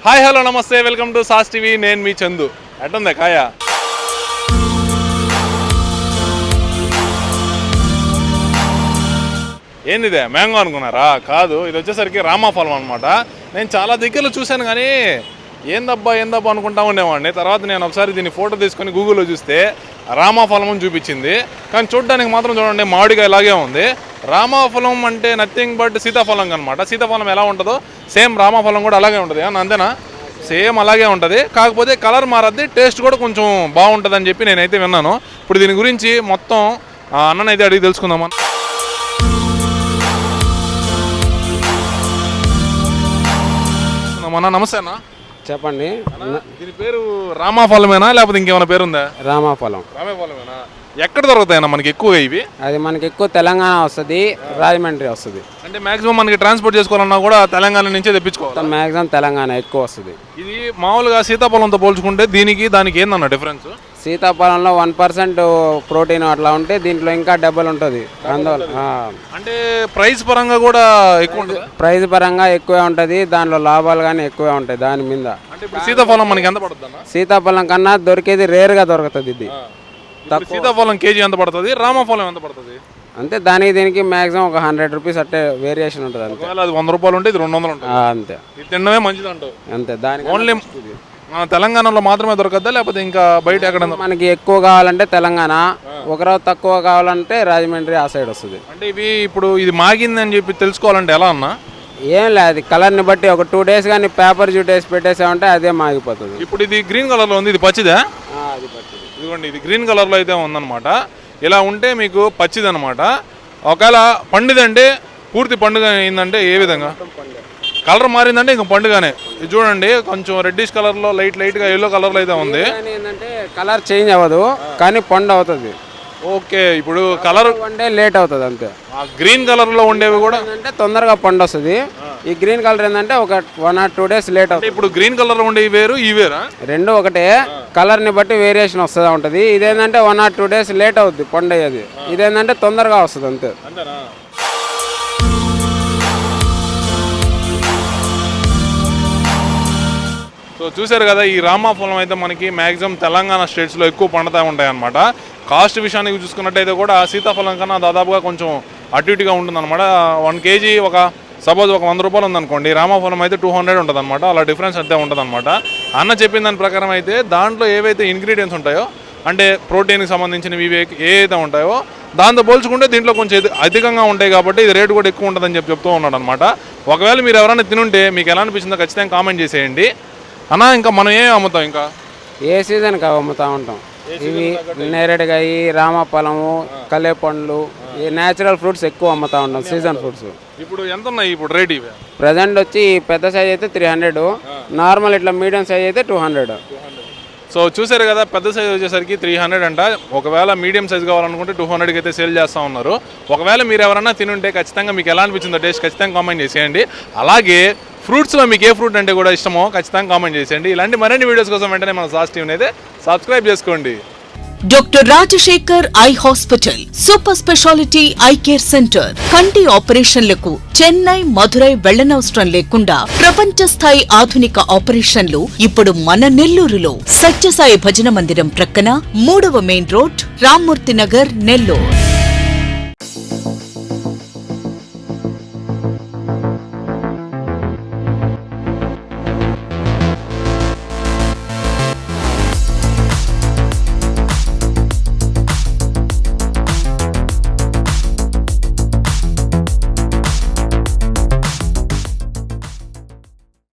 Hi hello నమస్తే welcome to sauce TV. నేను మీ చందు. ఎట్టుందే కాయ? ఏందిదే మ్యాంగో అనుకున్నారా? కాదు, ఇది వచ్చేసరికి రామాఫలం అనమాట. నేను చాలా దగ్గరలో చూశాను కానీ ఏందబ్బా అనుకుంటా ఉండేవాడిని. తర్వాత నేను ఒకసారి దీన్ని ఫోటో తీసుకొని గూగుల్లో చూస్తే రామాఫలం అని చూపించింది. కానీ చూడడానికి మాత్రం చూడండి మామిడికాయ లాగే ఉంది. రామాఫలం అంటే నథింగ్ బట్ సీతాఫలం అనమాట. సీతాఫలం ఎలా ఉంటుందో సేమ్ రామాఫలం కూడా అలాగే ఉంటుంది. అంతేనా? సేమ్ అలాగే ఉంటుంది, కాకపోతే కలర్ మారద్ది, టేస్ట్ కూడా కొంచెం బాగుంటుంది అని చెప్పి నేనైతే విన్నాను. ఇప్పుడు దీని గురించి మొత్తం అన్ననైతే అడిగి తెలుసుకుందాం. అన్న నమస్తే అన్న. చెప్పండి. దీని పేరు రామాఫలమేనా లేకపోతే ఇంకేమైనా పేరు ఉందా? రామాఫలమేనా? ఎక్కడ దొరుకుతాయన్న మనకి ఎక్కువగా ఇవి? అది మనకి ఎక్కువ తెలంగాణ వస్తుంది, రాజమండ్రి వస్తుంది. అంటే మాక్సిమం మనకి ట్రాన్స్పోర్ట్ చేసుకోవాలన్నా కూడా తెలంగాణ నుంచే తెప్పించుకోవాలి. మాక్సిమం తెలంగాణ ఎక్కువ వస్తుంది. ఇది మామూలుగా సీతాఫలంతో పోల్చుకుంటే దానికి ఏందన్న డిఫరెన్స్? సీతాఫలంలో 1% ప్రోటీన్ అట్లా ఉంటే దీంట్లో ఇంకా డబ్బులు ఉంటుంది. అందువల్ల అంటే ప్రైస్ పరంగా కూడా ఎక్కువ ఉంటుంది. ప్రైస్ పరంగా ఎక్కువే ఉంటుంది, దానిలో లాభాలు కానీ ఎక్కువే ఉంటాయి దాని మీద. అంటే ఇప్పుడు సీతాఫలం మనకి ఎంత పడుతుంది? సీతాఫలం కన్నా దొరికేది రేర్గా దొరుకుతుంది. ఇది సీతాఫలం కేజీ ఎంత పడుతుంది, రామాఫలం ఎంత పడుతుంది? అంతే, దానికి దీనికి మాక్సిమం ఒక 100 రూపీస్ అట్టే వేరియేషన్ ఉంటుంది. అంతే, అది 100 రూపాయలు ఉంటే ఇది 200 ఉంటుంది. అంతే, ఇది తినడమే మంచిది అంటావు. అంతే. దానికి ఓన్లీ మన తెలంగాణలో మాత్రమే దొరకద్దా లేకపోతే ఇంకా బయట ఎక్కడ? మనకి ఎక్కువ కావాలంటే తెలంగాణ, ఒకరోజు తక్కువ కావాలంటే రాజమండ్రి ఆ సైడ్ వస్తుంది. అంటే ఇది మాగిందని చెప్పి తెలుసుకోవాలంటే ఎలా అన్నా? ఏం లేదు, అది కలర్ని బట్టి ఒక 2 days కానీ పేపర్ జూట్ వేసి పెట్టేసామంటే అదే మాగిపోతుంది. ఇప్పుడు ఇది గ్రీన్ కలర్లో ఉంది, ఇది పచ్చిదా? అది పచ్చిది. ఇదిగోండి, ఇది గ్రీన్ కలర్లో అయితే ఉందన్నమాట. ఇలా ఉంటే మీకు పచ్చిది అనమాట. ఒకవేళ పండుదంటే పూర్తి పండుగ అయిందంటే ఏ విధంగా? కలర్ మారిందంటే ఇంక పండుగనే. ఇది చూడండి, కొంచెం రెడ్డిష్ కలర్లో లైట్గా ఎల్లో కలర్లో అయితే ఉంది. ఏంటంటే కలర్ చేంజ్ అవ్వదు కానీ పండు అవుతుంది. ఓకే, ఇప్పుడు కలర్ అంటే లేట్ అవుతుంది అంతే. గ్రీన్ కలర్లో ఉండేవి కూడా అంటే తొందరగా పండు వస్తుంది. ఈ గ్రీన్ కలర్ ఏంటంటే ఒక 1 or 2 days లేట్ అవుతుంది. ఇప్పుడు గ్రీన్ కలర్లో ఉండేవి వేరు, ఈ వేరా? రెండు ఒకటే, కలర్ని బట్టి వేరియేషన్ వస్తూ ఉంటుంది. ఇదేంటంటే 1 or 2 days లేట్ అవుతుంది పండు అయ్యేది. ఇదేంటంటే తొందరగా వస్తుంది అంతే. సో చూశారు కదా, ఈ రామాఫలం అయితే మనకి మ్యాక్సిమం తెలంగాణ స్టేట్స్లో ఎక్కువ పండుతూ ఉంటాయి అన్నమాట. కాస్ట్ విషయానికి చూసుకున్నట్టయితే కూడా సీతాఫలం కన్నా దాదాపుగా కొంచెం అటు ఇటుగా ఉంటుందన్నమాట. 1 kg సపోజ్ ఒక 100 రూపాయలు ఉందనుకోండి, రామాఫలం అయితే 200 ఉంటుంది అనమాట. అలా డిఫరెన్స్ అయితే ఉంటుంది అనమాట. అన్న చెప్పిన దాని ప్రకారం అయితే దాంట్లో ఏవైతే ఇంగ్రీడియంట్స్ ఉంటాయో, అంటే ప్రోటీన్కి సంబంధించినవి ఏవైతే ఉంటాయో దాంతో పోల్చుకుంటే దీంట్లో కొంచెం అధికంగా ఉంటాయి కాబట్టి ఇది రేటు కూడా ఎక్కువ ఉంటుందని చెప్తూ ఉన్నాడు అనమాట. ఒకవేళ మీరు ఎవరైనా తినుంటే మీకు ఎలా అనిపించిందో ఖచ్చితంగా కామెంట్ చేసేయండి అన్న. ఇంకా మనం ఏం అమ్ముతాం? ఇంకా ఏ సీజన్కి అమ్ముతూ ఉంటాం. ఇవి నేరేడుకాయ, రామఫలము, కలేపండ్లు, ఈ న్యాచురల్ ఫ్రూట్స్ ఎక్కువ అమ్ముతూ ఉంటాం, సీజన్ ఫ్రూట్స్. ఇప్పుడు ఎంత ఉన్నాయి ఇప్పుడు రేట్? ఇవి ప్రజెంట్ వచ్చి పెద్ద సైజ్ అయితే 300, నార్మల్ ఇట్లా మీడియం సైజ్ అయితే 200. సో చూసారు కదా, పెద్ద సైజ్ వచ్చేసరికి 300 అంట. ఒకవేళ మీడియం సైజ్ కావాలనుకుంటే 200కి అయితే సేల్ చేస్తూ ఉన్నారు. ఒకవేళ మీరు ఎవరైనా తినుంటే ఖచ్చితంగా మీకు ఎలా అనిపించిందో టేస్ట్ ఖచ్చితంగా కామెంట్ చేసేయండి. అలాగే ఫ్రూట్స్లో మీకు ఏ ఫ్రూట్ అంటే కూడా ఇష్టమో ఖచ్చితంగా కామెంట్ చేసేయండి. ఇలాంటి మరిన్ని వీడియోస్ కోసం వెంటనే మన సాస్ టీవీని అయితే సబ్స్క్రైబ్ చేసుకోండి. Doctor Rajasekhar eye hospital super speciality eye care centre. కంటి ఆపరేషన్లకు చెన్నై, మధురై వెళ్లనవసరం లేకుండా ప్రపంచ స్థాయి ఆధునిక ఆపరేషన్లు ఇప్పుడు మన నెల్లూరులో. సత్యసాయి భజన మందిరం ప్రక్కన 3వ మెయిన్ రోడ్, రామ్మూర్తి నగర్, నెల్లూరు.